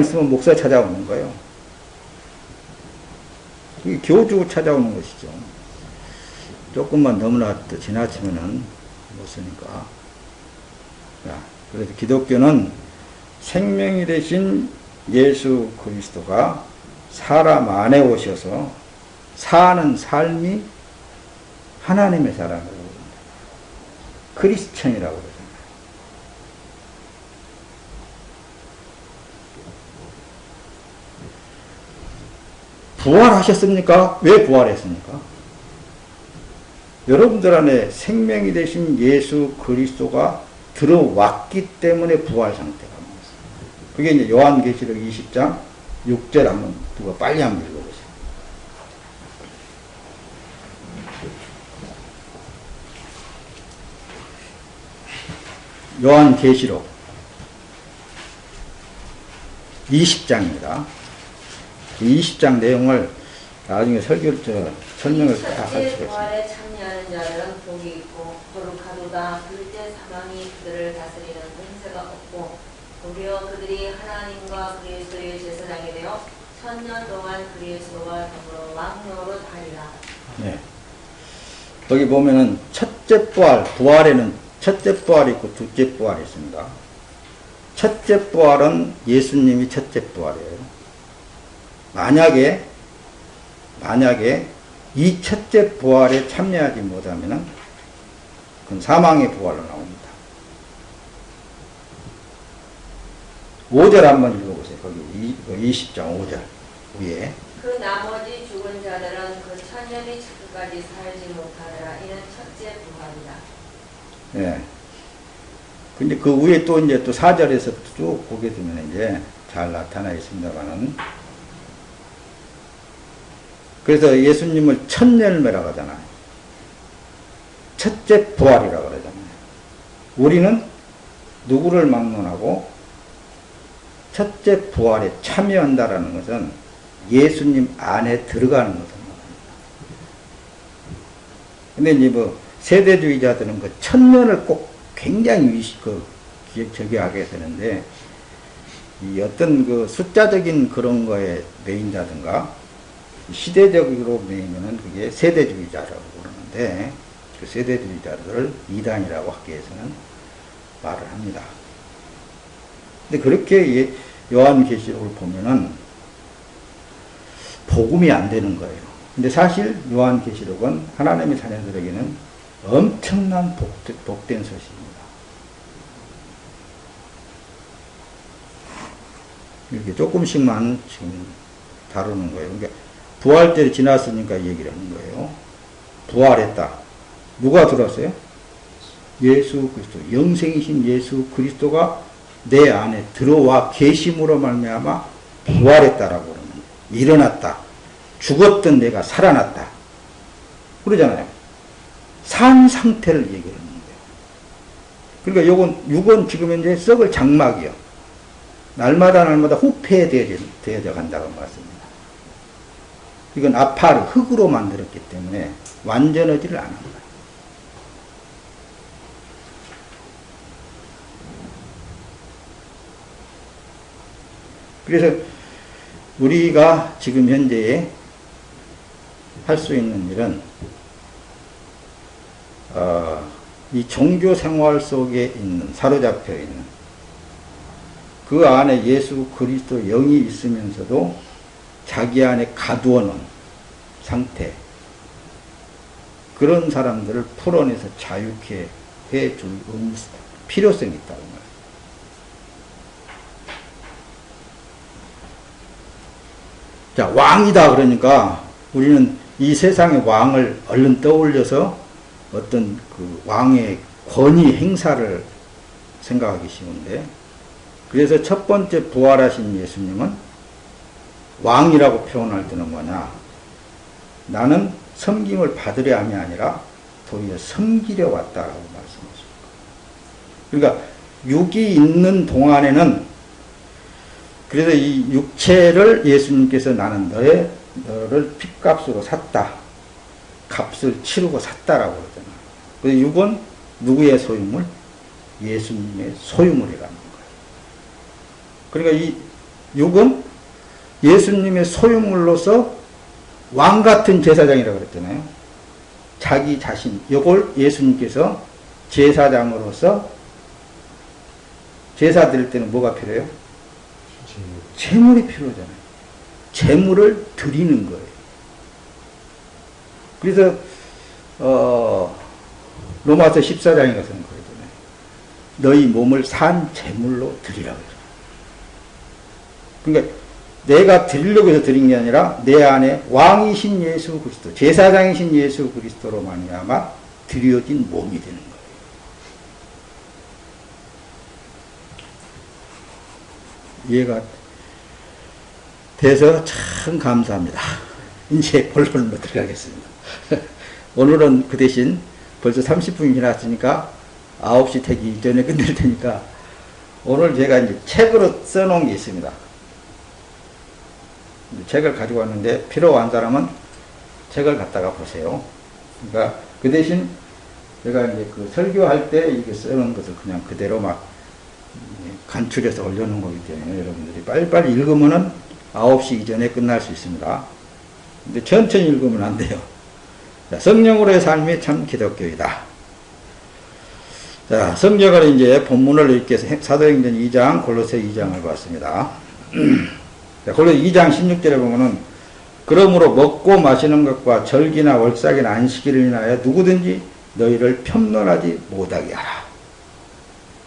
있으면 목사 찾아오는 거예요. 그게 교주 찾아오는 것이죠. 조금만 너무나 또 지나치면은 못 쓰니까. 그래서 기독교는 생명이 되신 예수 그리스도가 사람 안에 오셔서 사는 삶이 하나님의 사랑이라고 합니다. 크리스천이라고 그러잖아요. 부활하셨습니까? 왜 부활했습니까? 여러분들 안에 생명이 되신 예수 그리스도가 들어왔기 때문에 부활 상태가 나왔어요. 그게 이제 요한계시록 20장 6절 한번 누가 빨리 한번 읽어보세요. 요한계시록 20장입니다. 20장 내용을 나중에 설명을 다 하시겠습니다. 부활에 참여하는 자들은 복이 있고 거룩하도다. 그때 사망이 그들을 다스리는 권세가 없고 오히려 그들이 하나님과 그리스도의 제사장이 되어 1000년 동안 그리스도와 더불어 왕노로 다니라. 네. 거기 보면은 첫째 부활, 부활에는 첫째 부활이 있고 둘째 부활이 있습니다. 첫째 부활은 예수님이 첫째 부활이에요. 만약에 이 첫째 부활에 참여하지 못하면은 그건 사망의 부활로 나옵니다. 5절 한번 읽어보세요. 거기 20장 5절 위에. 그 나머지 죽은 자들은 그 천년이 차기까지 살지 못하더라. 이는 첫째 부활이다. 예. 근데 그 위에 또 이제 또 4절에서 쭉 보게 되면 이제 잘 나타나 있습니다만은, 그래서 예수님을 첫 열매라고 하잖아요. 첫째 부활이라고 그러잖아요. 우리는 누구를 막론하고 첫째 부활에 참여한다라는 것은 예수님 안에 들어가는 것을 말합니다. 근데 이제 뭐 세대주의자들은 그 천년을 꼭 굉장히 저기하게 되는데, 이 어떤 그 숫자적인 그런 거에 매인다든가 시대적으로 매이면은 그게 세대주의자라고 그러는데, 그 세대주의자들을 이단이라고 학계에서는 말을 합니다. 근데 그렇게 요한계시록을 보면은 복음이 안 되는 거예요. 근데 사실 요한계시록은 하나님의 자녀들에게는 엄청난 복된 소식입니다. 이렇게 조금씩만 지금 다루는 거예요. 그러니까 부활절이 지났으니까 얘기를 하는 거예요. 부활했다. 누가 들어왔어요? 예수 그리스도. 영생이신 예수 그리스도가 내 안에 들어와 계심으로 말미암아 부활했다라고 그러는 거예요. 일어났다. 죽었던 내가 살아났다. 그러잖아요. 산 상태를 얘기하는 거예요. 그러니까 요건 지금 현재 썩을 장막이요. 날마다 후패되어져 간다고 말씀입니다. 이건 아파를 흙으로 만들었기 때문에 완전하지를 않은 거예요. 그래서 우리가 지금 현재에 할 수 있는 일은 이 종교 생활 속에 있는, 사로잡혀 있는 그 안에 예수 그리스도 영이 있으면서도 자기 안에 가두어 놓은 상태, 그런 사람들을 풀어내서 자유케 해줄 필요성이 있다고 말합니다. 자, 왕이다 그러니까 우리는 이 세상의 왕을 얼른 떠올려서 어떤 그 왕의 권위 행사를 생각하기 쉬운데, 그래서 첫 번째 부활하신 예수님은 왕이라고 표현할 때는 뭐냐? 나는 섬김을 받으려 함이 아니라 도리어 섬기려 왔다라고 말씀하십니다. 그러니까 육이 있는 동안에는, 그래서 이 육체를 예수님께서 나는 너를 핏값으로 샀다. 값을 치르고 샀다라고 그러잖아요. 그래서 육은 누구의 소유물? 예수님의 소유물이라는 거예요. 그러니까 이 육은 예수님의 소유물로서 왕 같은 제사장이라고 그랬잖아요. 자기 자신, 이걸 예수님께서 제사장으로서 제사 드릴 때는 뭐가 필요해요? 제물이 필요하잖아요. 제물을 드리는 거예요. 그래서 로마서 14장에 가서는 그러잖아요. 너희 몸을 산 제물로 드리라고 그래요. 그러니까 내가 드리려고 해서 드린 게 아니라 내 안에 왕이신 예수 그리스도, 제사장이신 예수 그리스도로 말미암아 드려진 몸이 되는 거예요. 이해가 돼서 참 감사합니다. 이제 본론으로 들어가겠습니다. 오늘은 그 대신 벌써 30분이 지났으니까 9시 되기 이전에 끝낼 테니까 오늘 제가 이제 책으로 써놓은 게 있습니다. 책을 가지고 왔는데 필요한 사람은 책을 갖다가 보세요. 그러니까 그 대신 제가 이제 그 설교할 때 이렇게 써놓은 것을 그냥 그대로 막 간추려서 올려놓은 거기 때문에 여러분들이 빨리빨리 읽으면은 9시 이전에 끝날 수 있습니다. 근데 천천히 읽으면 안 돼요. 자, 성령으로의 삶이 참 기독교이다. 자, 성경을 이제 본문을 읽기 위해서 사도행전 2장, 골로새 2장을 봤습니다. 자, 골로새 2장 16절에 보면은 그러므로 먹고 마시는 것과 절기나 월삭이나 안식일을 인하여 누구든지 너희를 편론하지 못하게 하라.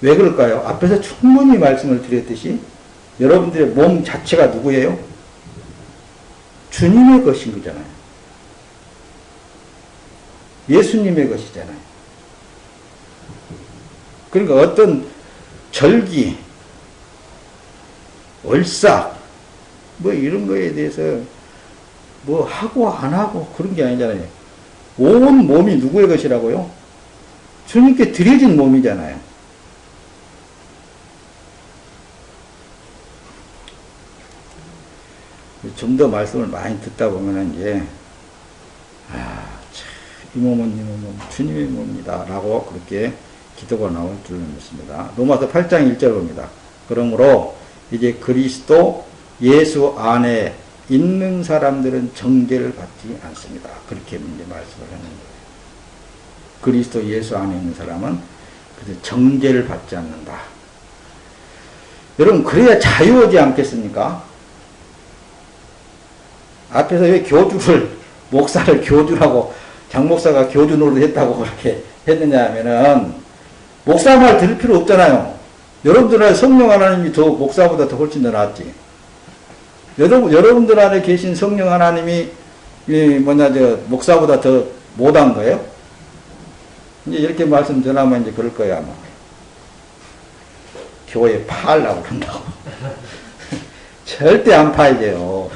왜 그럴까요? 앞에서 충분히 말씀을 드렸듯이 여러분들의 몸 자체가 누구예요? 주님의 것인 거잖아요. 예수님의 것이잖아요. 그러니까 어떤 절기, 월삭, 뭐 이런 거에 대해서 뭐 하고 안 하고 그런 게 아니잖아요. 온 몸이 누구의 것이라고요? 주님께 드려진 몸이잖아요. 좀 더 말씀을 많이 듣다 보면은 이제 이 몸은 주님의 몸이다 라고 그렇게 기도가 나올 줄 믿습니다. 로마서 8장 1절 봅니다. 그러므로 이제 그리스도 예수 안에 있는 사람들은 정죄를 받지 않습니다. 그렇게 이제 말씀을 하는 거예요. 그리스도 예수 안에 있는 사람은 정죄를 받지 않는다. 여러분 그래야 자유하지 않겠습니까? 앞에서 왜 목사를 교주라고 장목사가 교주 노릇 했다고 그렇게 했느냐 하면은 목사 말 들을 필요 없잖아요. 여러분들 성령 하나님이 더 목사보다 더 훨씬 더 낫지. 여러분들 안에 계신 성령 하나님이 목사보다 더 못한 거예요? 이제 이렇게 말씀 전하면 이제 그럴 거야, 아마. 교회 파하려고 그런다고. 절대 안 파야돼요.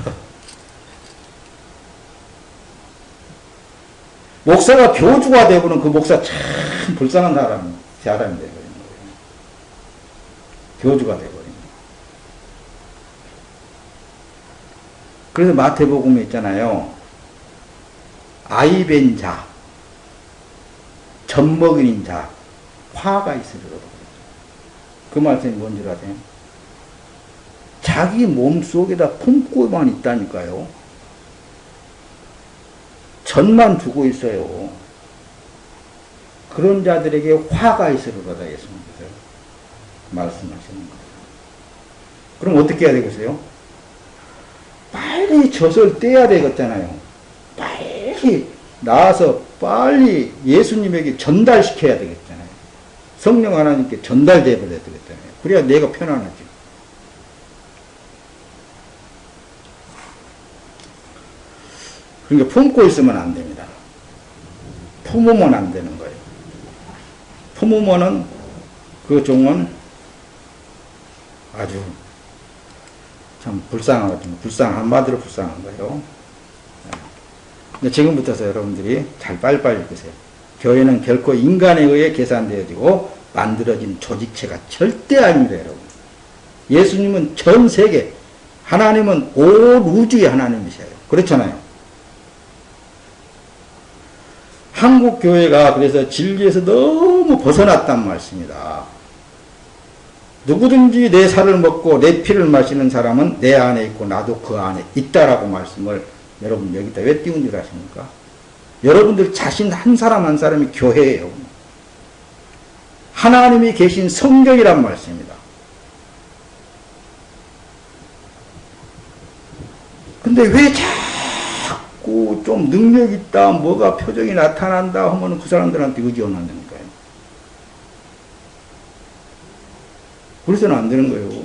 목사가 교주가 되고는 그 목사 참 불쌍한 사람이 되어버리는 거예요. 교주가 되어버리는 거예요. 그래서 마태복음에 있잖아요. 아이벤 자, 젖먹이는 자, 화가 있으리로다. 그 말씀이 뭔지 아세요? 자기 몸속에다 품고만 있다니까요. 전만 두고 있어요. 그런 자들에게 화가 있으리로다 예수님께서 말씀하시는 거예요. 그럼 어떻게 해야 되겠어요? 빨리 젖을 떼야 되겠잖아요. 빨리 나와서 빨리 예수님에게 전달시켜야 되겠잖아요. 성령 하나님께 전달되어 버려야 되겠잖아요. 그래야 내가 편안하지. 그러니까 품고 있으면 안 됩니다. 품으면 안 되는 거예요. 품으면은 그 종은 아주 참 한마디로 불쌍한 거예요. 근데 지금부터서 여러분들이 잘 빨리빨리 읽으세요. 교회는 결코 인간에 의해 계산되어지고 만들어진 조직체가 절대 아닙니다, 여러분. 예수님은 전 세계, 하나님은 온 우주의 하나님이세요. 그렇잖아요. 한국 교회가 그래서 진리에서 너무 벗어났단 말씀이다. 누구든지 내 살을 먹고 내 피를 마시는 사람은 내 안에 있고 나도 그 안에 있다라고 말씀을 여러분 여기다 왜 띄운 줄 아십니까? 여러분들 자신 한 사람 한 사람이 교회예요. 하나님이 계신 성경이란 말씀입니다. 근데 왜 자꾸 좀 능력 있다, 뭐가 표정이 나타난다 하면 그 사람들한테 의지 원한다니까요. 그래서는 안 되는 거예요.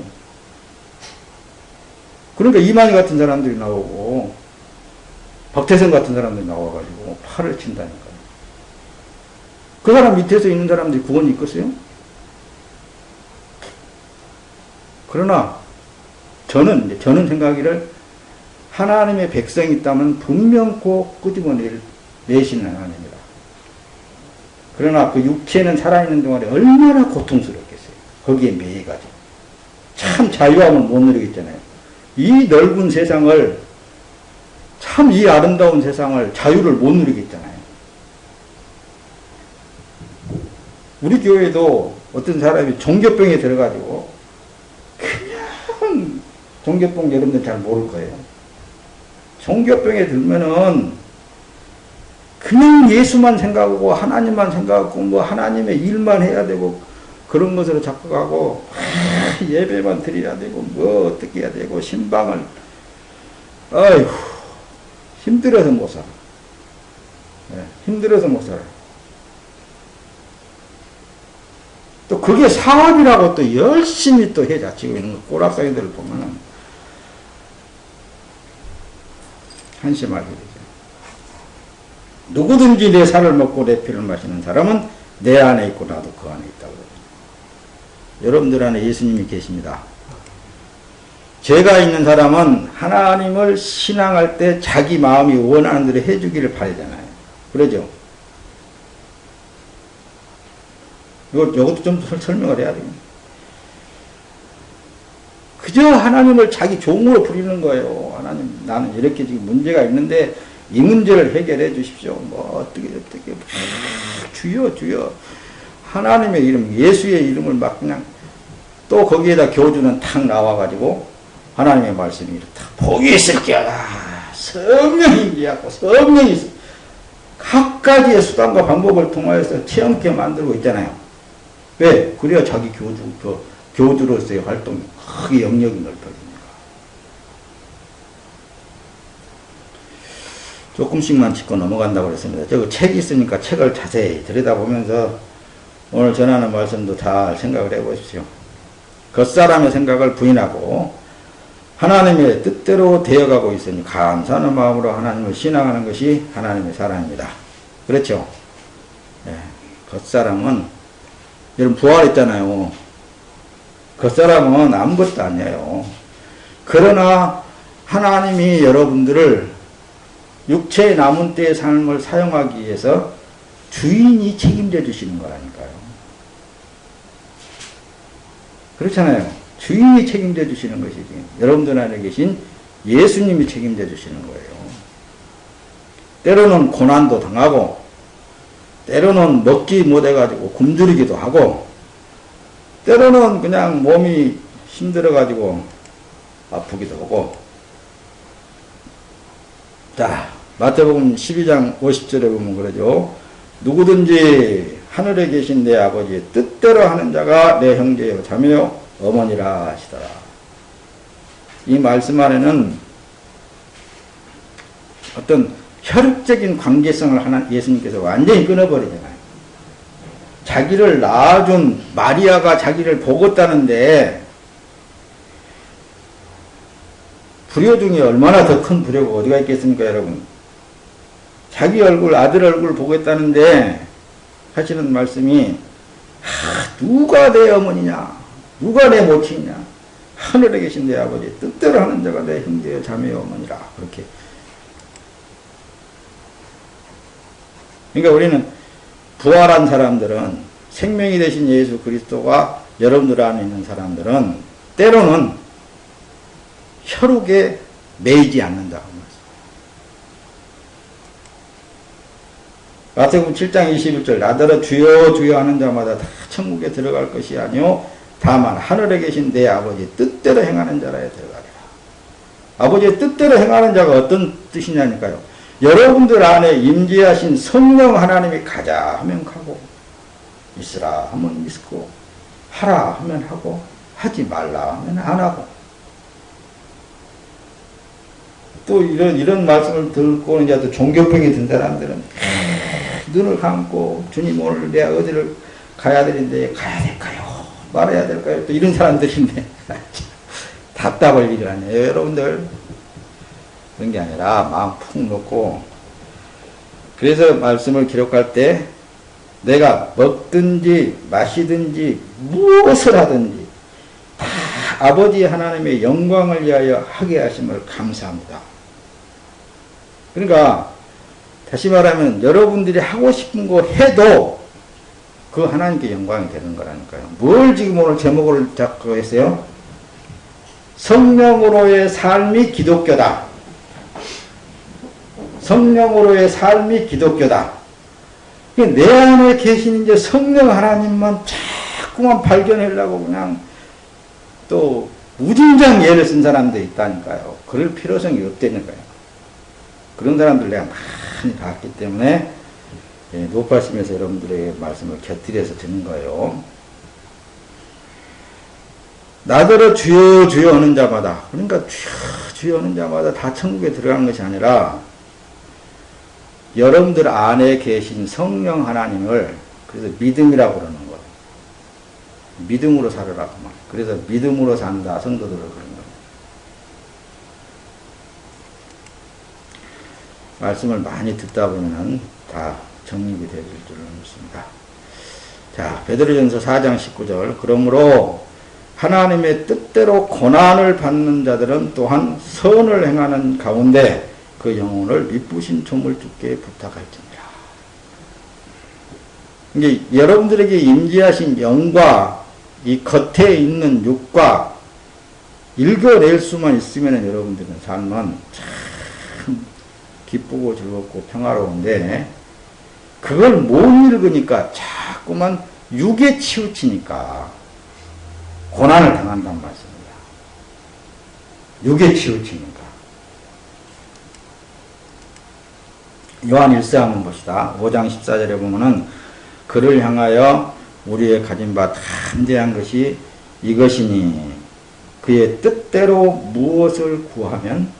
그러니까 이만희 같은 사람들이 나오고 박태선 같은 사람들이 나와가지고 팔을 친다니까요. 그 사람 밑에서 있는 사람들이 구원이 있겠어요? 그러나 저는 생각하기를 하나님의 백성이 있다면 분명코 끄집어내시는 하나님이다. 그러나 그 육체는 살아있는 동안에 얼마나 고통스럽겠어요. 거기에 매여가지고. 참 자유함을 못 누리겠잖아요. 이 넓은 세상을, 참 이 아름다운 세상을 자유를 못 누리겠잖아요. 우리 교회도 어떤 사람이 종교병에 들어가지고 그냥 종교병 여러분들 잘 모를 거예요. 종교병에 들면은 그냥 예수만 생각하고 하나님만 생각하고 뭐 하나님의 일만 해야 되고 그런 것으로 자꾸 가고 예배만 드려야 되고 뭐 어떻게 해야 되고 신방을 아이고 힘들어서 못 살아. 네, 힘들어서 못 살아. 또 그게 사업이라고 또 열심히 또 해자치고 있는 거 꼬락사기들을 보면은 한심하게 되죠. 누구든지 내 살을 먹고 내 피를 마시는 사람은 내 안에 있고 나도 그 안에 있다고 그러죠. 여러분들 안에 예수님이 계십니다. 죄가 있는 사람은 하나님을 신앙할 때 자기 마음이 원하는 대로 해주기를 바라잖아요. 그러죠? 이것도 좀 설명을 해야 됩니다. 그저 하나님을 자기 종으로 부리는 거예요. 하나님, 나는 이렇게 지금 문제가 있는데 이 문제를 해결해 주십시오. 뭐 어떻게 주여 하나님의 이름, 예수의 이름을 막 그냥 또 거기에다 교주는 탁 나와가지고 하나님의 말씀이 이렇다. 복이 있을지어다. 성령이 임재하고 성령이 각가지의 수단과 방법을 통하여서 체험케 만들고 있잖아요. 왜? 그래야 자기 교주로서의 활동이 크게 영역이 넓어집니다. 조금씩만 짚고 넘어간다고 그랬습니다. 저거 책이 있으니까 책을 자세히 들여다보면서 오늘 전하는 말씀도 잘 생각을 해보십시오. 겉사람의 생각을 부인하고 하나님의 뜻대로 되어가고 있으니 감사하는 마음으로 하나님을 신앙하는 것이 하나님의 사랑입니다. 그렇죠? 네. 겉사람은 여러분 부활했잖아요. 겉사람은 아무것도 아니에요. 그러나 하나님이 여러분들을 육체의 남은 때의 삶을 사용하기 위해서 주인이 책임져 주시는 거라니까요. 그렇잖아요. 주인이 책임져 주시는 것이지. 여러분들 안에 계신 예수님이 책임져 주시는 거예요. 때로는 고난도 당하고 때로는 먹지 못해가지고 굶주리기도 하고 때로는 그냥 몸이 힘들어가지고 아프기도 하고. 자, 마태복음 12장 50절에 보면 그러죠. 누구든지 하늘에 계신 내 아버지의 뜻대로 하는 자가 내 형제요 자매요 어머니라 하시더라. 이 말씀 안에는 어떤 혈육적인 관계성을 예수님께서 완전히 끊어버리잖아요. 자기를 낳아준 마리아가 자기를 보겠다는데 불효 중에 얼마나 더 큰 불효가 어디가 있겠습니까, 여러분? 자기 얼굴, 아들 얼굴 보겠다는데 하시는 말씀이 누가 내 어머니냐? 누가 내 모친이냐? 하늘에 계신 내 아버지 뜻대로 하는 자가 내 형제여 자매여 어머니라. 그렇게. 그러니까 우리는 부활한 사람들은 생명이 되신 예수 그리스도가 여러분들 안에 있는 사람들은 때로는 혈육에 매이지 않는다. 마태복음 7장 21절 나더러 주여 주여 하는 자마다 다 천국에 들어갈 것이 아니요 다만 하늘에 계신 내 아버지 뜻대로 행하는 자라에 들어가리라. 아버지의 뜻대로 행하는 자가 어떤 뜻이냐니까요. 여러분들 안에 임재하신 성령 하나님이 가자 하면 가고, 있으라 하면 있고, 하라 하면 하고, 하지 말라 하면 안 하고. 또 이런 말씀을 듣고 이제 또 종교병이 든 사람들은 눈을 감고 주님 오늘 내가 어디를 가야 되는데 가야 될까요? 말해야 될까요? 또 이런 사람들인데 답답할 일이 아니에요. 여러분들 그런 게 아니라 마음 푹 놓고, 그래서 말씀을 기록할 때 내가 먹든지 마시든지 무엇을 하든지 다 아버지 하나님의 영광을 위하여 하게 하심을 감사합니다. 그러니까 다시 말하면 여러분들이 하고 싶은 거 해도 그 하나님께 영광이 되는 거라니까요. 뭘 지금 오늘 제목을 잡고 했어요? 성령으로의 삶이 기독교다. 성령으로의 삶이 기독교다. 내 안에 계신 이제 성령 하나님만 자꾸만 발견하려고 그냥 또 무진장 예를 쓴 사람들이 있다니까요. 그럴 필요성이 없다니까요. 그런 사람들 내가 많이 봤기 때문에 높아지면서 여러분들에게 말씀을 곁들여서 듣는 거예요. 나더러 주여 주여 하는 자마다, 그러니까 주여 주여 하는 자마다 다 천국에 들어가는 것이 아니라 여러분들 안에 계신 성령 하나님을, 그래서 믿음이라고 그러는 거예요. 믿음으로 살으라고 말. 그래서 믿음으로 산다 성도들을 그런 거예요. 말씀을 많이 듣다 보면은 다 정립이 되실 줄로 믿습니다. 자, 베드로전서 4장 19절. 그러므로 하나님의 뜻대로 고난을 받는 자들은 또한 선을 행하는 가운데 그 영혼을 미쁘신 조물주께 부탁할지니라. 이게 여러분들에게 임재하신 영과 이 겉에 있는 육과 읽어낼 수만 있으면 여러분들은 삶은 참 기쁘고 즐겁고 평화로운데, 그걸 못 읽으니까 자꾸만 육에 치우치니까 고난을 당한단 말씀입니다. 육에 치우치니까. 요한 1서 한번 봅시다. 5장 14절에 보면은 그를 향하여 우리의 가진 바 담대한 것이 이것이니 그의 뜻대로 무엇을 구하면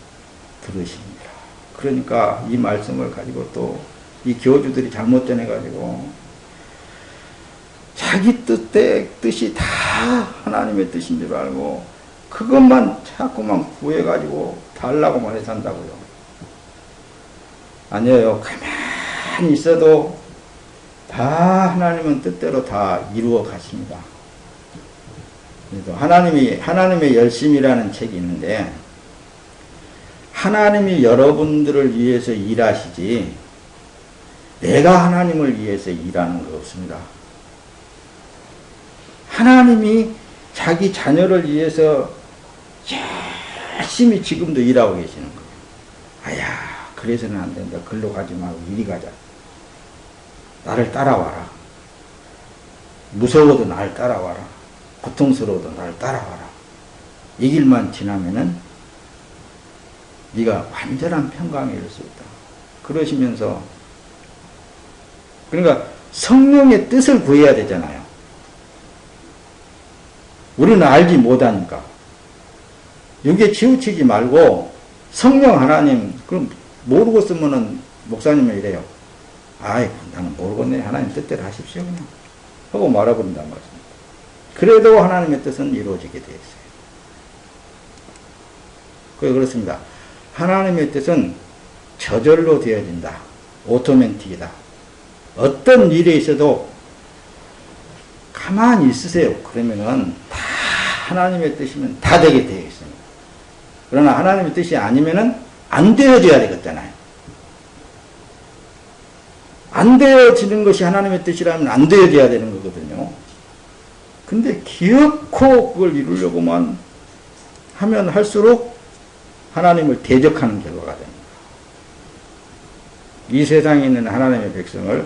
들으십니다. 그러니까 이 말씀을 가지고 또 이 교주들이 잘못된 해가지고 자기 뜻이 다 하나님의 뜻인 줄 알고 그것만 자꾸만 구해가지고 달라고만 해서 한다고요. 아니에요. 가만히 있어도 다 하나님은 뜻대로 다 이루어 가십니다. 그래서 하나님의 열심이라는 책이 있는데, 하나님이 여러분들을 위해서 일하시지 내가 하나님을 위해서 일하는 거 없습니다. 하나님이 자기 자녀를 위해서 열심히 지금도 일하고 계시는 거예요. 아야, 그래서는 안 된다. 글로 가지 말고 이리 가자. 나를 따라와라. 무서워도 날 따라와라. 고통스러워도 날 따라와라. 이 길만 지나면은 네가 완전한 평강에 이를 수 있다. 그러시면서, 그러니까 성령의 뜻을 구해야 되잖아요. 우리는 알지 못하니까. 여기에 치우치지 말고 성령 하나님, 그럼 모르고 쓰면은 목사님은 이래요. 아이, 나는 모르겠네. 하나님 뜻대로 하십시오. 그냥 하고 말아버린단 말씀입니다. 그래도 하나님의 뜻은 이루어지게 되어 있어요. 그렇습니다. 하나님의 뜻은 저절로 되어진다. 오토매틱이다. 어떤 일에 있어도 가만히 있으세요. 그러면은 다 하나님의 뜻이면 다 되게 되어 있습니다. 그러나 하나님의 뜻이 아니면은 안 되어져야 되겠잖아요. 안 되어지는 것이 하나님의 뜻이라면 안 되어져야 되는 거거든요. 근데 기어코 그걸 이루려고만 하면 할수록 하나님을 대적하는 결과가 됩니다. 이 세상에 있는 하나님의 백성을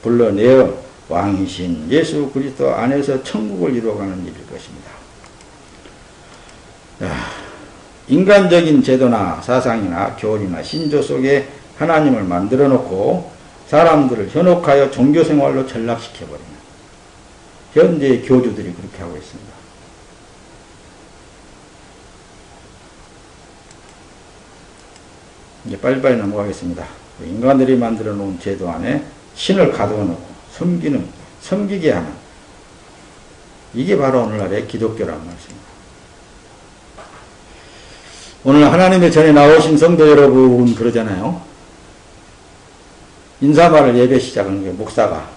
불러내어 왕이신 예수 그리스도 안에서 천국을 이루어가는 일일 것입니다. 인간적인 제도나 사상이나 교리나 신조 속에 하나님을 만들어 놓고 사람들을 현혹하여 종교생활로 전락시켜버리는 현재의 교주들이 그렇게 하고 있습니다. 이제 빨리빨리 넘어가겠습니다. 인간들이 만들어 놓은 제도 안에 신을 가두어 놓고 섬기게 하는, 이게 바로 오늘날의 기독교란 말씀입니다. 오늘 하나님의 전에 나오신 성도 여러분 그러잖아요. 인사말을 예배 시작하는 게 목사가.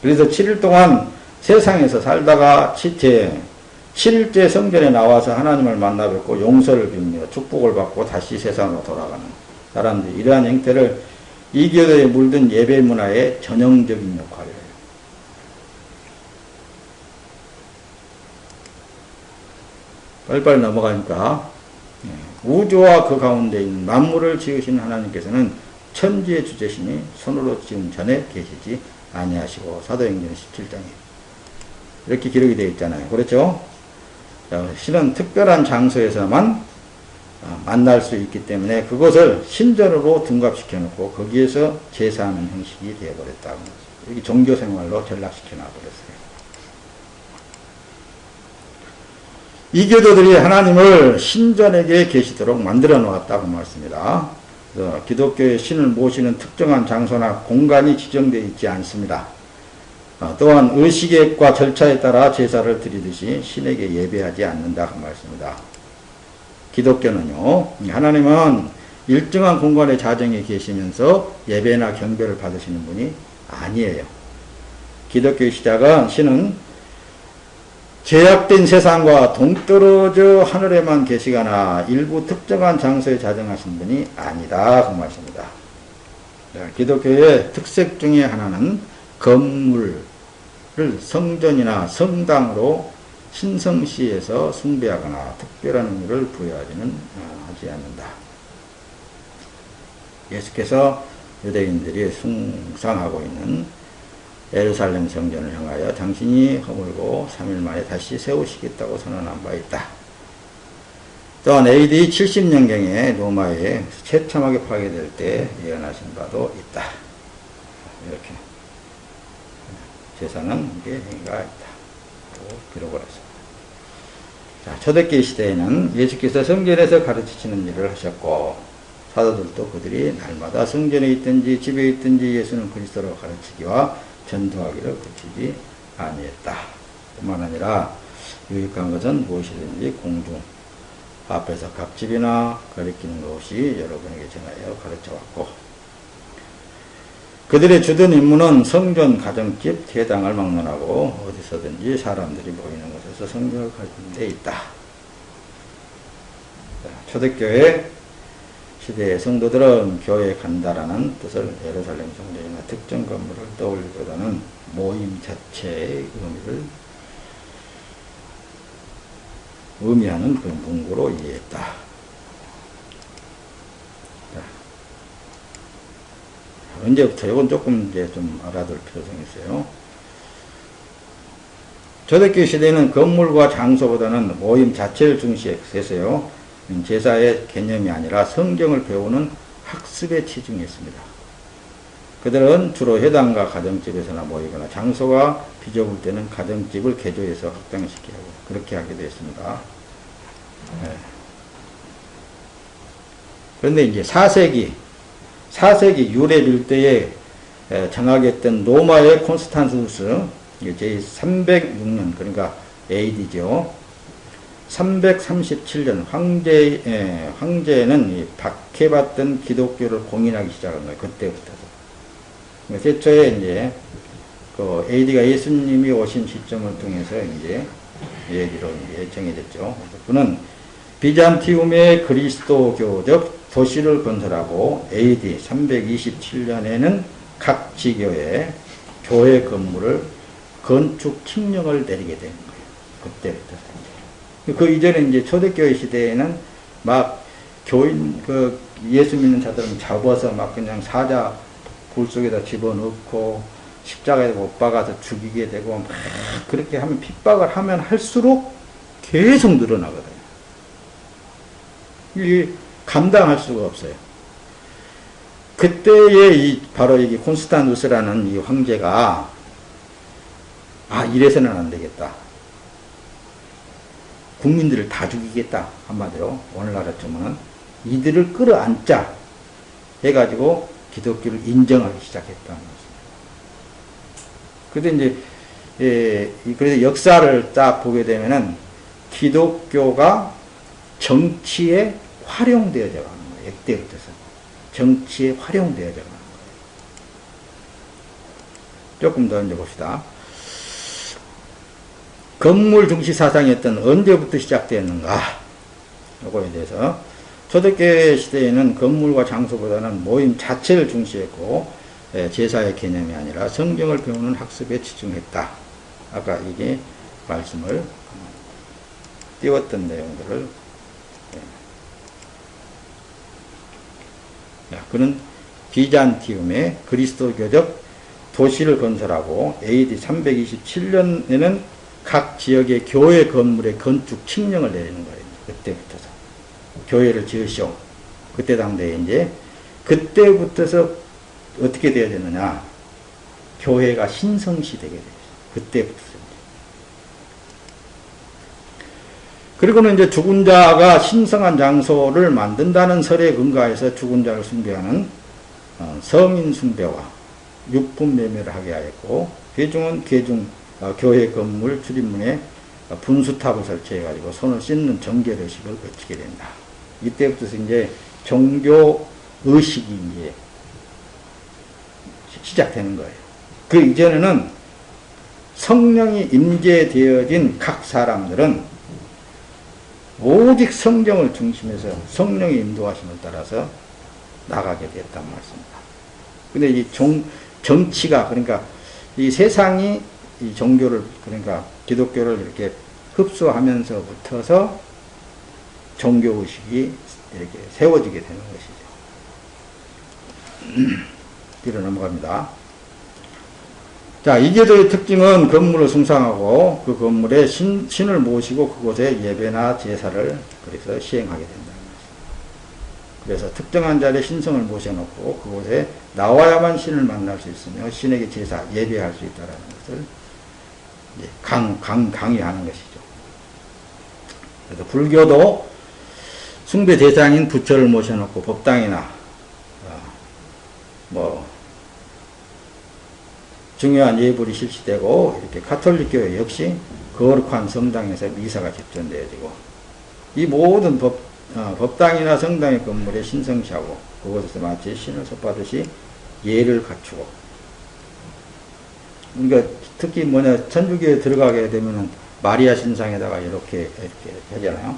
그래서 7일 동안 세상에서 살다가 7일째 성전에 나와서 하나님을 만나 뵙고 용서를 빌며 축복을 받고 다시 세상으로 돌아가는 사람들이 이러한 형태를 이교도에 물든 예배 문화의 전형적인 역할을 해요. 빨리빨리 넘어가니까 우주와 그 가운데 있는 만물을 지으신 하나님께서는 천지의 주제시니 손으로 지은 전에 계시지 아니하시고, 사도행전 17장에 이렇게 기록이 되어 있잖아요. 그렇죠? 신은 특별한 장소에서만 만날 수 있기 때문에 그것을 신전으로 둔갑시켜 놓고 거기에서 제사하는 형식이 되어버렸다고. 여기 종교생활로 전락시켜 놔버렸어요. 이교도들이 하나님을 신전에게 계시도록 만들어 놓았다고 말씀입니다. 그래서 기독교의 신을 모시는 특정한 장소나 공간이 지정되어 있지 않습니다. 또한 의식과 절차에 따라 제사를 드리듯이 신에게 예배하지 않는다고 말씀입니다. 기독교는요, 하나님은 일정한 공간의 자정에 계시면서 예배나 경배를 받으시는 분이 아니에요. 기독교의 시작은 신은 제약된 세상과 동떨어져 하늘에만 계시거나 일부 특정한 장소에 자정하신 분이 아니다 그 말씀입니다. 기독교의 특색 중에 하나는 건물을 성전이나 성당으로 신성시에서 숭배하거나 특별한 의미를 부여하지는 하지 않는다. 예수께서 유대인들이 숭상하고 있는 예루살렘 성전을 향하여 당신이 허물고 3일 만에 다시 세우시겠다고 선언한 바 있다. 또한 AD 70년경에 로마에 처참하게 파괴될 때 예언하신 바도 있다. 이렇게 제사는 이게 행위가 있다. 기록을 했습니다. 자, 초대교회 시대에는 예수께서 성전에서 가르치시는 일을 하셨고 사도들도 그들이 날마다 성전에 있든지 집에 있든지 예수는 그리스도로 가르치기와 전도하기를 그치지 아니했다. 뿐만 아니라 유익한 것은 무엇이든지 공중 앞에서 각 집이나 가리키는 것이 여러분에게 전하여 가르쳐왔고, 그들의 주된 임무는 성전, 가정집, 회당을 막론하고 어디서든지 사람들이 모이는 곳에서 성경을 가르치는 데 있다. 초대교회 시대의 성도들은 교회에 간다라는 뜻을 예루살렘 성전이나 특정 건물을 떠올리기보다는 모임 자체의 의미하는 그 문구로 이해했다. 언제부터 이건 조금 이제 좀 알아둘 필요성이 있어요. 초대교회 시대에는 건물과 장소보다는 모임 자체를 중시했어요. 제사의 개념이 아니라 성경을 배우는 학습에 치중했습니다. 그들은 주로 회당과 가정집에서나 모이거나 장소가 비좁을 때는 가정집을 개조해서 확장시키고 그렇게 하기도 했습니다. 네. 그런데 이제 4세기 유래 일대에 장악했던 로마의 콘스탄티누스 제306년 그러니까 AD죠. 337년 황제는 박해받던 기독교를 공인하기 시작한 거예요. 그때부터. 최초에 이제 그 AD가 예수님이 오신 시점을 통해서 이제 얘기로 이제 정해졌죠. 그는 비잔티움의 그리스도교적 도시를 건설하고 AD 327년에는 각 지교에 교회 건물을 건축 칙령을 내리게 된 거예요. 그때부터. 그 이전에 이제 초대교회 시대에는 막 교인, 예수 믿는 자들은 잡아서 막 그냥 사자 굴 속에다 집어넣고 십자가에 못 박아서 죽이게 되고 막 그렇게 하면 핍박을 하면 할수록 계속 늘어나거든요. 이게 감당할 수가 없어요. 그때에 바로 이게 콘스탄누스라는 이 황제가 이래서는 안 되겠다. 국민들을 다 죽이겠다. 한마디로 오늘날로 치면은 이들을 끌어안자 해가지고 기독교를 인정하기 시작했다는 것입니다. 그런데 이제 그래서 역사를 딱 보게 되면은 기독교가 정치에 활용되어져 가는 거예요. 역대부터서 정치에 활용되어져 가는 거예요. 조금 더 이제 봅시다. 건물 중시 사상이었던 언제부터 시작되었는가? 요거에 대해서 초대교회 시대에는 건물과 장소보다는 모임 자체를 중시했고 제사의 개념이 아니라 성경을 배우는 학습에 치중했다. 아까 이게 말씀을 띄웠던 내용들을 그는 비잔티움의 그리스도교적 도시를 건설하고 AD 327년에는 각 지역의 교회 건물의 건축 칙령을 내리는 거예요. 그때부터서 교회를 지으시오. 그때 당대에 이제 그때부터서 어떻게 되어야 되느냐? 교회가 신성시 되게 되죠. 그때부터. 그리고는 이제 죽은 자가 신성한 장소를 만든다는 설에 근거해서 죽은 자를 숭배하는 성인 숭배와 육품 매매를 하게 하였고, 괴중은 교회 건물 출입문에 분수탑을 설치해가지고 손을 씻는 정결의식을 거치게 된다. 이때부터 이제 종교 의식이 이제 시작되는 거예요. 그 이전에는 성령이 임재되어진 각 사람들은 오직 성경을 중심해서 성령의 인도하심을 따라서 나가게 됐단 말씀입니다. 근데 이 정치가, 그러니까 이 세상이 이 종교를, 그러니까 기독교를 이렇게 흡수하면서부터서 종교의식이 이렇게 세워지게 되는 것이죠. 뒤로 넘어갑니다. 자, 이교도의 특징은 건물을 숭상하고 그 건물에 신을 모시고 그곳에 예배나 제사를 그래서 시행하게 된다는 것입니다. 그래서 특정한 자리에 신성을 모셔놓고 그곳에 나와야만 신을 만날 수 있으며 신에게 제사, 예배할 수 있다는 것을 이제 강요하는 것이죠. 그래서 불교도 숭배 대상인 부처를 모셔놓고 법당이나 중요한 예불이 실시되고, 이렇게 가톨릭교회 역시 거룩한 성당에서 미사가 집전되어지고, 이 모든 법당이나 성당의 건물에 신성시하고 그곳에서 마치 신을 섭하듯이 예를 갖추고, 그러니까 특히 천주교에 들어가게 되면은 마리아 신상에다가 이렇게 하잖아요.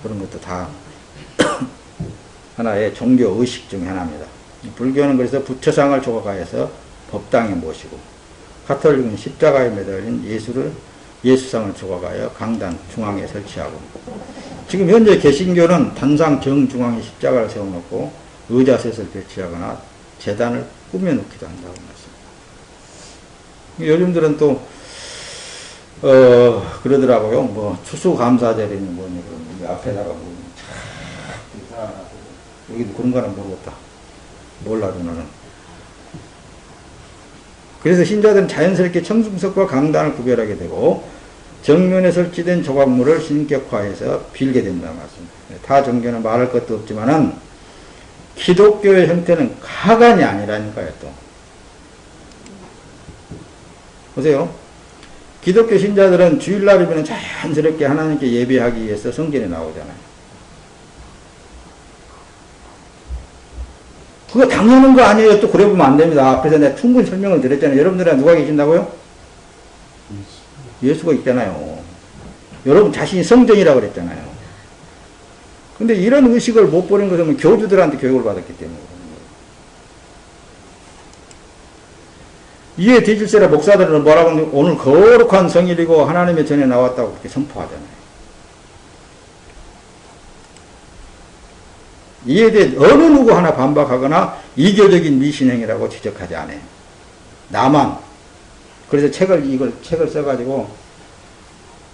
그런 것도 다 하나의 종교 의식 중 하나입니다. 불교는 그래서 부처상을 조각하여서 법당에 모시고, 가톨릭은 십자가에 매달린 예수상을 조각하여 강단 중앙에 설치하고, 지금 현재 개신교는 단상 정중앙에 십자가를 세워놓고 의자셋을 배치하거나 제단을 꾸며놓기도 한다고 말씀입니다. 요즘들은 또 그러더라고요. 추수감사절에는 앞에다가 여기도 그런 거는 모르겠다. 몰라도 나는. 그래서 신자들은 자연스럽게 청중석과 강단을 구별하게 되고, 정면에 설치된 조각물을 신격화해서 빌게 된다는 말씀입니다. 타 종교는 말할 것도 없지만은 기독교의 형태는 가관이 아니라니까요. 또 보세요. 기독교 신자들은 주일날이면 자연스럽게 하나님께 예배하기 위해서 성전에 나오잖아요. 그거 당연한 거 아니에요. 또 그래 보면 안 됩니다. 앞에서 내가 충분히 설명을 드렸잖아요. 여러분들은 누가 계신다고요? 예수가 있잖아요. 여러분 자신이 성전이라고 그랬잖아요. 근데 이런 의식을 못 버린 것은 교주들한테 교육을 받았기 때문에 그런 거예요. 이에 뒤질세라 목사들은 뭐라고 하면 오늘 거룩한 성일이고 하나님의 전에 나왔다고 그렇게 선포하잖아요. 이에 대해 어느 누구 하나 반박하거나 이교적인 미신행이라고 지적하지 않아요. 나만. 그래서 책을 써가지고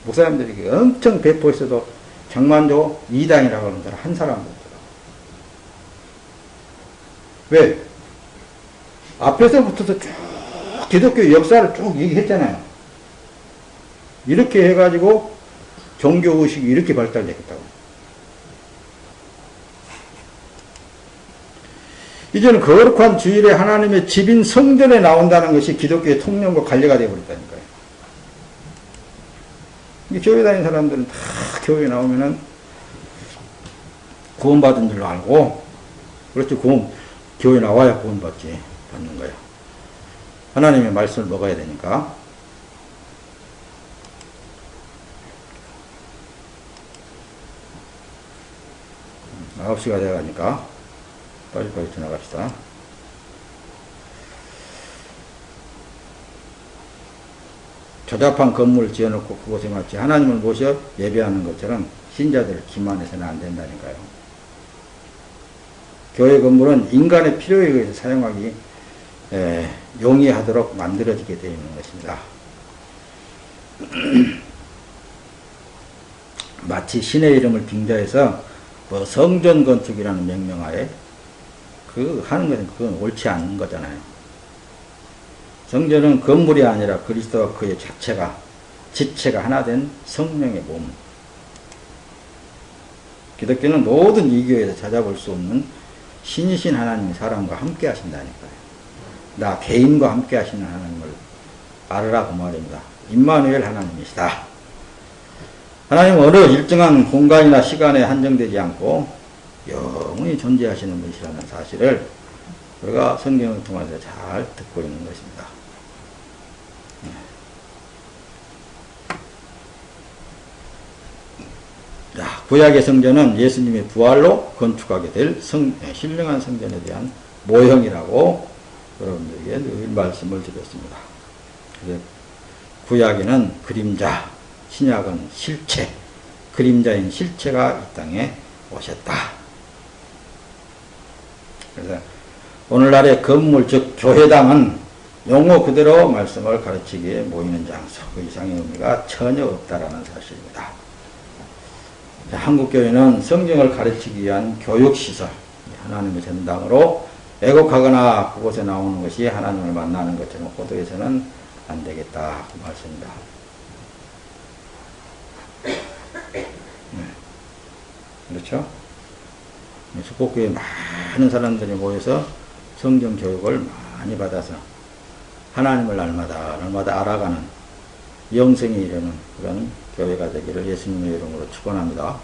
목사님들에게 엄청 배포했어도 장만조 이당이라고 하는 사람 한 사람도 없더라고. 왜? 앞에서부터도 쭉 기독교 역사를 쭉 얘기했잖아요. 이렇게 해가지고 종교의식이 이렇게 발달됐다고. 이제는 거룩한 주일에 하나님의 집인 성전에 나온다는 것이 기독교의 통념과 관례가 되어버렸다니까요. 교회 다니는 사람들은 다 교회 나오면은 구원받은 줄로 알고, 그렇죠. 교회 나와야 받는 거예요. 하나님의 말씀을 먹어야 되니까. 9시가 돼가니까 빨리빨리 지나갑시다. 조잡한 건물을 지어놓고 그곳에 마치 하나님을 모셔 예배하는 것처럼 신자들을 기만해서는 안 된다니까요. 교회 건물은 인간의 필요에 의해서 사용하기 용이하도록 만들어지게 되어 있는 것입니다. 마치 신의 이름을 빙자해서 성전 건축이라는 명명하에 하는 것은 그건 옳지 않은 거잖아요. 성전은 건물이 아니라 그리스도와 그의 지체가 하나 된 성령의 몸. 기독교는 모든 이교에서 찾아볼 수 없는 신이신 하나님이 사람과 함께 하신다니까요. 나 개인과 함께 하시는 하나님을 알으라 그 말입니다. 임마누엘 하나님이시다. 하나님은 어느 일정한 공간이나 시간에 한정되지 않고 영원히 존재하시는 분이시라는 사실을 우리가 성경을 통해서 잘 듣고 있는 것입니다. 구약의 성전은 예수님의 부활로 건축하게 될 신령한 성전에 대한 모형이라고 여러분들에게 늘 말씀을 드렸습니다. 구약에는 그림자, 신약은 실체, 그림자인 실체가 이 땅에 오셨다. 그래서 오늘날의 건물, 즉 교회당은 용어 그대로 말씀을 가르치기에 모이는 장소, 그 이상의 의미가 전혀 없다라는 사실입니다. 한국교회는 성경을 가르치기 위한 교육시설, 하나님의 전당으로 애곡하거나 그곳에 나오는 것이 하나님을 만나는 것처럼 호도해서는 안 되겠다 그 말씀입니다. 그렇죠? 축복교회에 많은 사람들이 모여서 성경 교육을 많이 받아서 하나님을 날마다 알아가는 영생에 이르는 그런 교회가 되기를 예수님의 이름으로 축원합니다.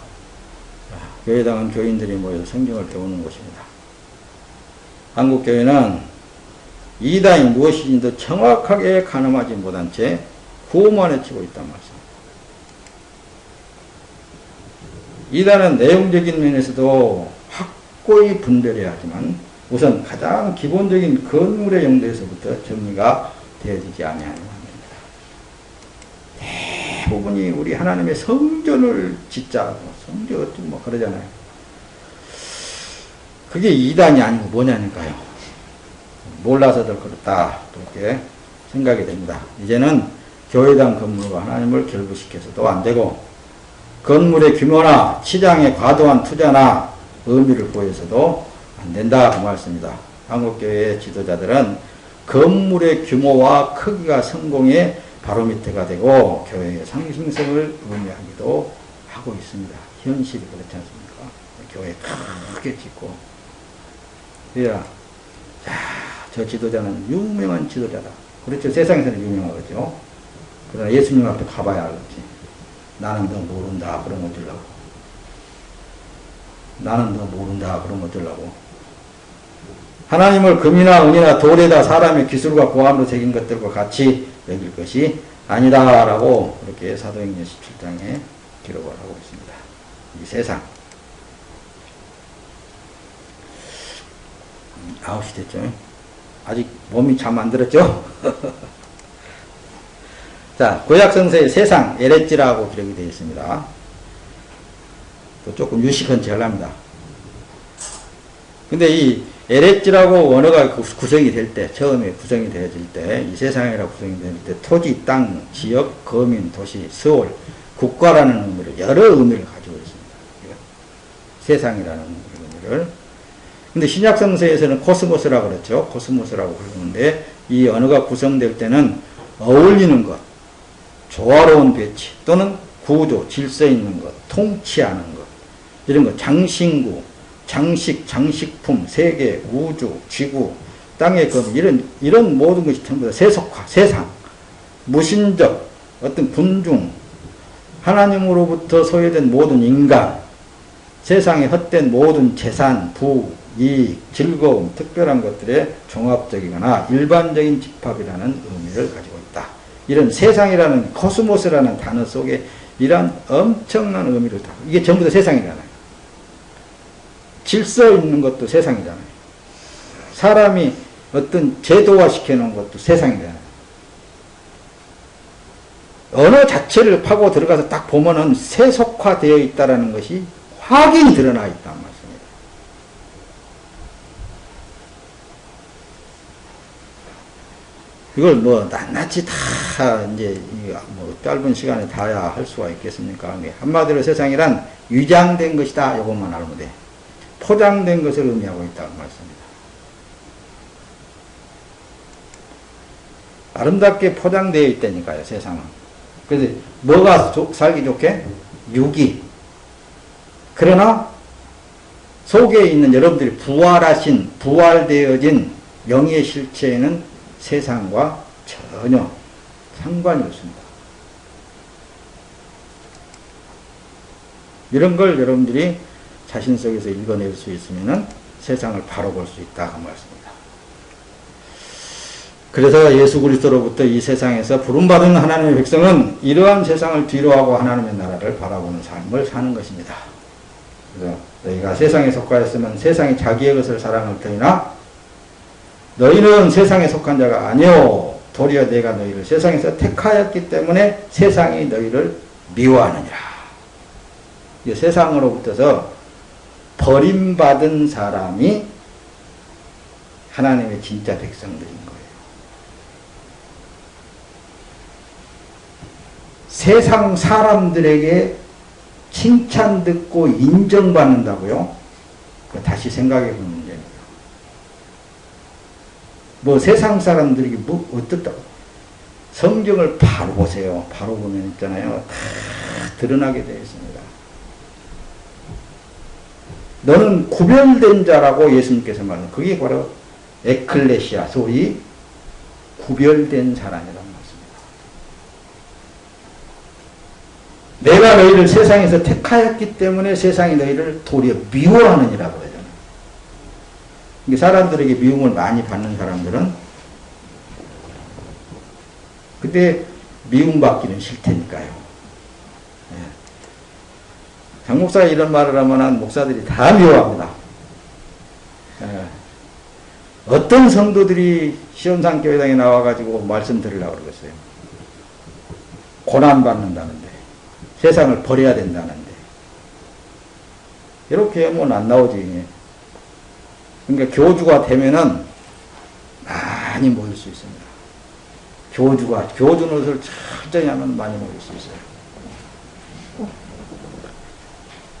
교회당은 교인들이 모여서 성경을 배우는 곳입니다. 한국교회는 이단이 무엇인지도 정확하게 가늠하지 못한 채 구호만 외치고 있단 말씀입니다. 이단은 내용적인 면에서도 확고히 분별해야 하지만 우선 가장 기본적인 건물의 용도에서부터 정리가 되어지지 아니하는 겁니다. 대부분이 우리 하나님의 성전을 짓자, 성전 뭐 그러잖아요. 그게 이단이 아니고 뭐냐니까요. 몰라서들 그렇다 그렇게 생각이 됩니다. 이제는 교회당 건물과 하나님을 결부시켜서도 안 되고 건물의 규모나 시장의 과도한 투자나 의미를 보여서도 안 된다 그 말씀입니다. 한국교회의 지도자들은 건물의 규모와 크기가 성공의 바로미터가 되고 교회의 상승성을 의미하기도 하고 있습니다. 현실이 그렇지 않습니까? 교회 크게 짓고 그래야 저 지도자는 유명한 지도자다. 그렇죠. 세상에서는 유명하겠죠. 그러나 예수님 앞에 가봐야 알겠지. 나는 너 모른다 그런 거 들라고. 나는 너 모른다 그런 거 들라고. 하나님을 금이나 은이나 돌에다 사람의 기술과 고함으로 새긴 것들과 같이 여길 것이 아니다라고 그렇게 사도행전 17장에 기록을 하고 있습니다. 이 세상 9시 됐죠? 아직 몸이 잠 안 들었죠? 자, 구약성서의 세상 에레찌라고 기록이 되어 있습니다. 또 조금 유식한 제가 합니다. 근데 이 에레츠라고 언어가 구성이 될 때, 처음에 구성이 되어질 때, 이 세상이라고 구성이 될 때, 토지, 땅, 지역, 거민, 도시, 서울, 국가라는 의미를, 여러 의미를 가지고 있습니다. 세상이라는 의미를. 근데 신약 성서에서는 코스모스라고 그랬죠. 코스모스라고 부르는데, 이 언어가 구성될 때는 어울리는 것, 조화로운 배치, 또는 구조, 질서 있는 것, 통치하는 것, 이런 것, 장신구, 장식, 장식품, 세계, 우주, 지구, 땅의 금, 이런 모든 것이 전부 다 세속화, 세상, 무신적, 어떤 군중, 하나님으로부터 소유된 모든 인간, 세상에 헛된 모든 재산, 부, 이익, 즐거움, 특별한 것들의 종합적이거나 일반적인 집합이라는 의미를 가지고 있다. 이런 세상이라는 코스모스라는 단어 속에 이러한 엄청난 의미를 다, 이게 전부 다 세상이잖아요. 질서 있는 것도 세상이잖아요. 사람이 어떤 제도화 시켜놓은 것도 세상이잖아요. 언어 자체를 파고 들어가서 딱 보면은 세속화되어 있다는 것이 확연히 드러나 있단 말씀입니다. 이걸 뭐 낱낱이 다 이제 뭐 짧은 시간에 다야 할 수가 있겠습니까? 한마디로 세상이란 위장된 것이다. 이것만 알면 돼. 포장된 것을 의미하고 있다는 말씀입니다. 아름답게 포장되어 있다니까요, 세상은. 그래서 뭐가 살기 좋게? 육이. 그러나 속에 있는 여러분들이 부활되어진 영의 실체에는 세상과 전혀 상관이 없습니다. 이런 걸 여러분들이 자신 속에서 읽어낼 수 있으면 세상을 바로 볼 수 있다 그 말씀입니다. 그래서 예수 그리스도로부터 이 세상에서 부름받은 하나님의 백성은 이러한 세상을 뒤로하고 하나님의 나라를 바라보는 삶을 사는 것입니다. 그래서 너희가 세상에 속하였으면 세상이 자기의 것을 사랑할 터이나 너희는 세상에 속한 자가 아니오. 도리어 내가 너희를 세상에서 택하였기 때문에 세상이 너희를 미워하느니라. 이 세상으로부터서 버림받은 사람이 하나님의 진짜 백성들인 거예요. 세상 사람들에게 칭찬 듣고 인정받는다고요? 다시 생각해 보는 문제입니다. 뭐 세상 사람들에게 뭐 어떻다고? 성경을 바로 보세요. 바로 보면 있잖아요. 다 드러나게 되어 있습니다. 너는 구별된 자라고 예수님께서 말하는 그게 바로 에클레시아, 소위 구별된 사람이라는 말씀입니다. 내가 너희를 세상에서 택하였기 때문에 세상이 너희를 도리어 미워하느니라고 그러잖아요. 사람들에게 미움을 많이 받는 사람들은 그때 미움받기는 싫다니까요. 장 목사가 이런 말을 하면 목사들이 다 미워합니다. 어떤 성도들이 시험산 교회당에 나와가지고 말씀 들으려고 그러겠어요. 고난받는다는데, 세상을 버려야 된다는데. 이렇게 하면 안 나오지. 그러니까 교주가 되면은 많이 모일 수 있습니다. 교주 노릇을 철저히 하면 많이 모일 수 있어요.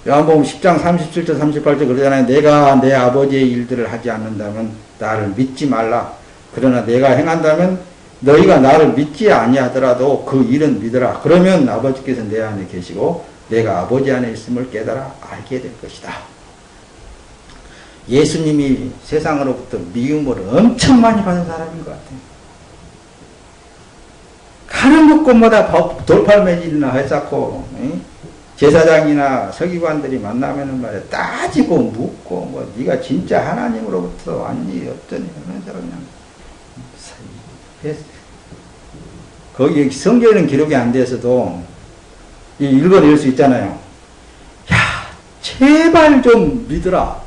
요한복음 10장 37절 38절 그러잖아요. 내가 내 아버지의 일들을 하지 않는다면 나를 믿지 말라. 그러나 내가 행한다면 너희가 나를 믿지 아니하더라도 그 일은 믿으라. 그러면 아버지께서 내 안에 계시고 내가 아버지 안에 있음을 깨달아 알게 될 것이다. 예수님이 세상으로부터 미움을 엄청 많이 받은 사람인 것 같아요. 가는 곳마다 돌팔매질이나 해쌓고 제사장이나 서기관들이 만나면은 말이야 따지고 묻고 뭐 네가 진짜 하나님으로부터 왔니 어쩌니 하면서 그냥 거기 성경에는 기록이 안 돼서도 읽어낼 수 있잖아요. 야 제발 좀 믿으라.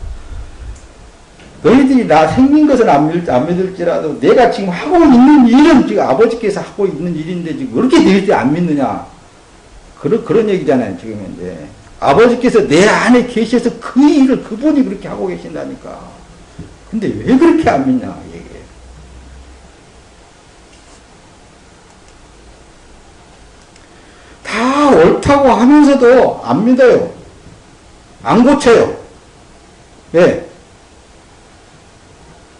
너희들이 나 생긴 것은 안 믿을지라도 내가 지금 하고 있는 일은 지금 아버지께서 하고 있는 일인데 지금 그렇게 너희들이 안 믿느냐. 그런 얘기잖아요, 지금 이제. 아버지께서 내 안에 계셔서 그 일을 그분이 그렇게 하고 계신다니까. 근데 왜 그렇게 안 믿냐 얘기해요. 다 옳다고 하면서도 안 믿어요. 안 고쳐요. 왜?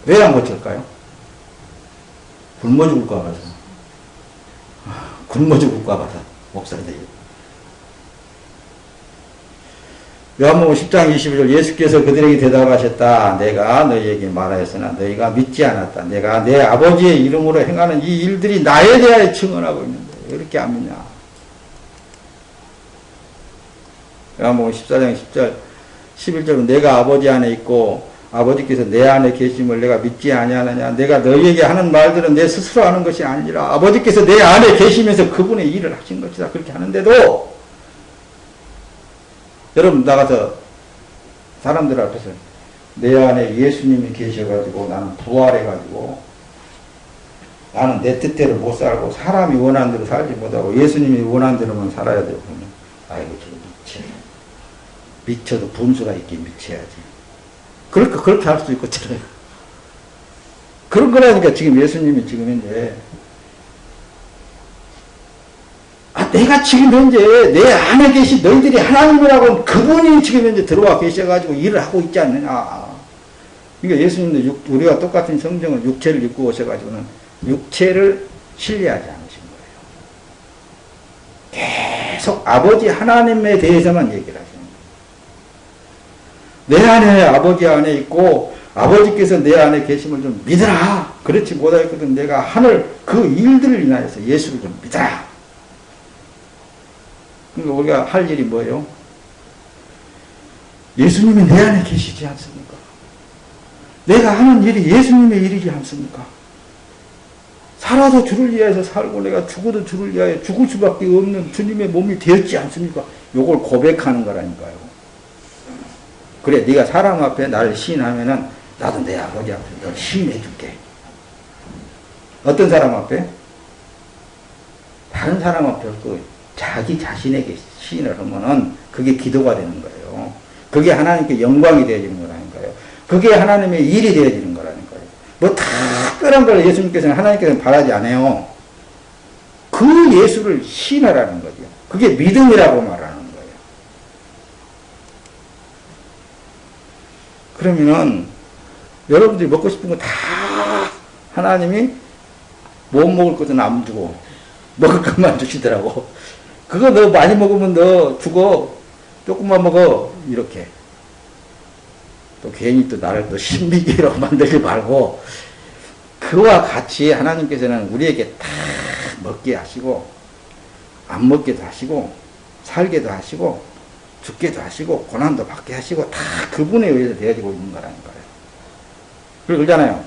왜 안 고칠까요? 굶어 죽을까 봐서. 굶어 죽을까 봐서 목사들이. 요한복음 10장 22절 예수께서 그들에게 대답하셨다. 내가 너희에게 말하였으나 너희가 믿지 않았다. 내가 내 아버지의 이름으로 행하는 이 일들이 나에 대하여 증언하고 있는데 왜 이렇게 안 믿냐. 요한복음 14장 10절 11절은 내가 아버지 안에 있고 아버지께서 내 안에 계심을 내가 믿지 아니하느냐. 내가 너희에게 하는 말들은 내 스스로 하는 것이 아니라 아버지께서 내 안에 계시면서 그분의 일을 하신 것이다. 그렇게 하는데도 여러분 나가서 사람들 앞에서 내 안에 예수님이 계셔가지고 나는 부활해가지고 나는 내 뜻대로 못 살고 사람이 원하는 대로 살지 못하고 예수님이 원하는 대로만 살아야 되고 그러면 아이고 저 미쳐도 분수가 있게 미쳐야지. 그렇게 할 수 있고 저래요. 그런 거라니까 지금 예수님이 지금 현재 내가 지금 현재 내 안에 계신 너희들이 하나님이라고 그분이 지금 현재 들어와 계셔가지고 일을 하고 있지 않느냐. 그러니까 예수님도 우리가 똑같은 성경을 육체를 입고 오셔가지고는 육체를 신뢰하지 않으신 거예요. 계속 아버지 하나님에 대해서만 얘기를 하시는 거예요. 내 안에 아버지 안에 있고 아버지께서 내 안에 계심을 좀 믿어라. 그렇지 못하였거든 내가 하늘 그 일들을 인하여서 예수를 좀 믿어라. 그러니까 우리가 할 일이 뭐예요? 예수님이 내 안에 계시지 않습니까? 내가 하는 일이 예수님의 일이지 않습니까? 살아도 주를 위하여서 살고 내가 죽어도 주를 위하여 죽을 수밖에 없는 주님의 몸이 되었지 않습니까? 요걸 고백하는 거라니까요. 그래 네가 사람 앞에 나를 시인하면은 나도 내 아버지 앞에 널 시인해 줄게. 어떤 사람 앞에? 다른 사람 앞에 자기 자신에게 시인을 하면은 그게 기도가 되는 거예요. 그게 하나님께 영광이 되어지는 거라니까요. 그게 하나님의 일이 되어지는 거라니까요. 뭐 특별한 걸 예수님께서는 하나님께서는 바라지 않아요. 그 예수를 시인하라는 거죠. 그게 믿음이라고 말하는 거예요. 그러면은 여러분들이 먹고 싶은 거 다 하나님이 못 먹을 것은 안 주고 먹을 것만 주시더라고. 그거 너 많이 먹으면 너 죽어. 조금만 먹어. 이렇게. 또 괜히 또 나를 또 신비기로 만들지 말고 그와 같이 하나님께서는 우리에게 다 먹게 하시고 안 먹게도 하시고 살게도 하시고 죽게도 하시고 고난도 받게 하시고 다 그분에 의해서 되어지고 있는 거라니까요. 그리고 그러잖아요.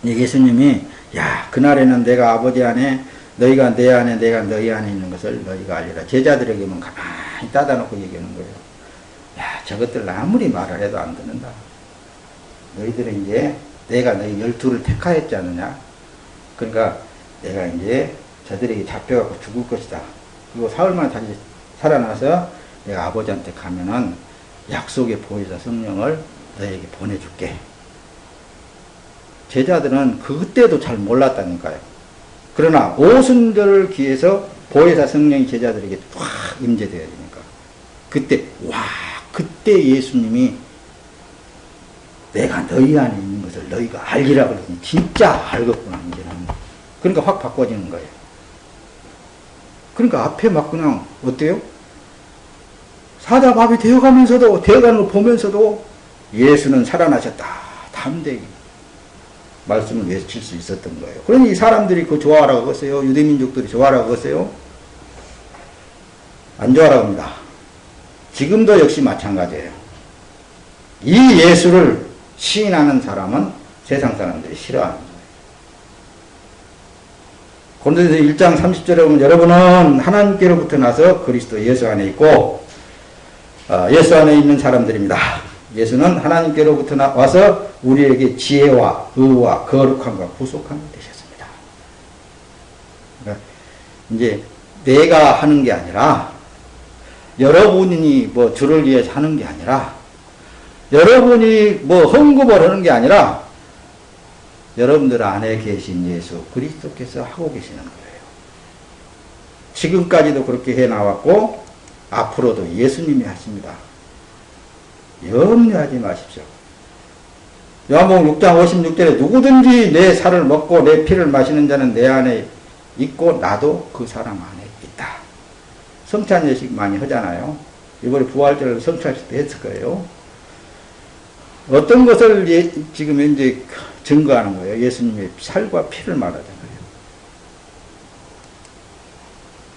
예수님이 야 그날에는 내가 아버지 안에 너희가 내 안에 내가 너희 안에 있는 것을 너희가 알리라. 제자들에게만 가만히 따다놓고 얘기하는 거예요. 야 저것들 아무리 말을 해도 안 듣는다. 너희들은 이제 내가 너희 12를 택하였지 않느냐. 그러니까 내가 이제 저들에게 잡혀갖고 죽을 것이다. 그리고 사흘만 다시 살아나서 내가 아버지한테 가면은 약속의 보혜사 성령을 너희에게 보내줄게. 제자들은 그때도 잘 몰랐다니까요. 그러나 오순절을 기해서 보혜사 성령이 제자들에게 확 임재되어야 되니까 그때 그때 예수님이 내가 너희 안에 있는 것을 너희가 알리라 그랬더니 진짜 알겠구나 이제는. 그러니까 확 바꿔지는 거예요. 그러니까 앞에 막 그냥 어때요? 사자밥이 되어가면서도 되어가는 걸 보면서도 예수는 살아나셨다 담대히 말씀을 외칠 수 있었던 거예요. 그러니 이 사람들이 그거 좋아하라고 그랬어요. 유대민족들이 좋아하라고 그랬어요. 안 좋아하라고 합니다. 지금도 역시 마찬가지예요. 이 예수를 시인하는 사람은 세상 사람들이 싫어하는 거예요. 고린도전서 1장 30절에 보면 여러분은 하나님께로부터 나서 그리스도 예수 안에 있고 예수 안에 있는 사람들입니다. 예수는 하나님께로부터 와서 우리에게 지혜와 의와 거룩함과 구속함이 되셨습니다. 그러니까 이제 내가 하는 게 아니라 여러분이 뭐 주를 위해서 하는 게 아니라 여러분이 뭐 헌금을 하는 게 아니라 여러분들 안에 계신 예수 그리스도께서 하고 계시는 거예요. 지금까지도 그렇게 해 나왔고 앞으로도 예수님이 하십니다. 염려하지 마십시오. 요한복음 6장 56절에 누구든지 내 살을 먹고 내 피를 마시는 자는 내 안에 있고 나도 그 사람 안에 있다. 성찬 예식 많이 하잖아요. 이번에 부활절 성찬식 때 했을 거예요. 어떤 것을 지금 현재 증거하는 거예요. 예수님의 살과 피를 말하잖아요.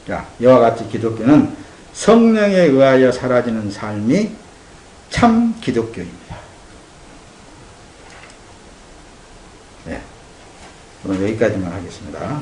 자, 이와 같이 기독교는 성령에 의하여 사라지는 삶이 참 기독교입니다. 네, 오늘 여기까지만 하겠습니다.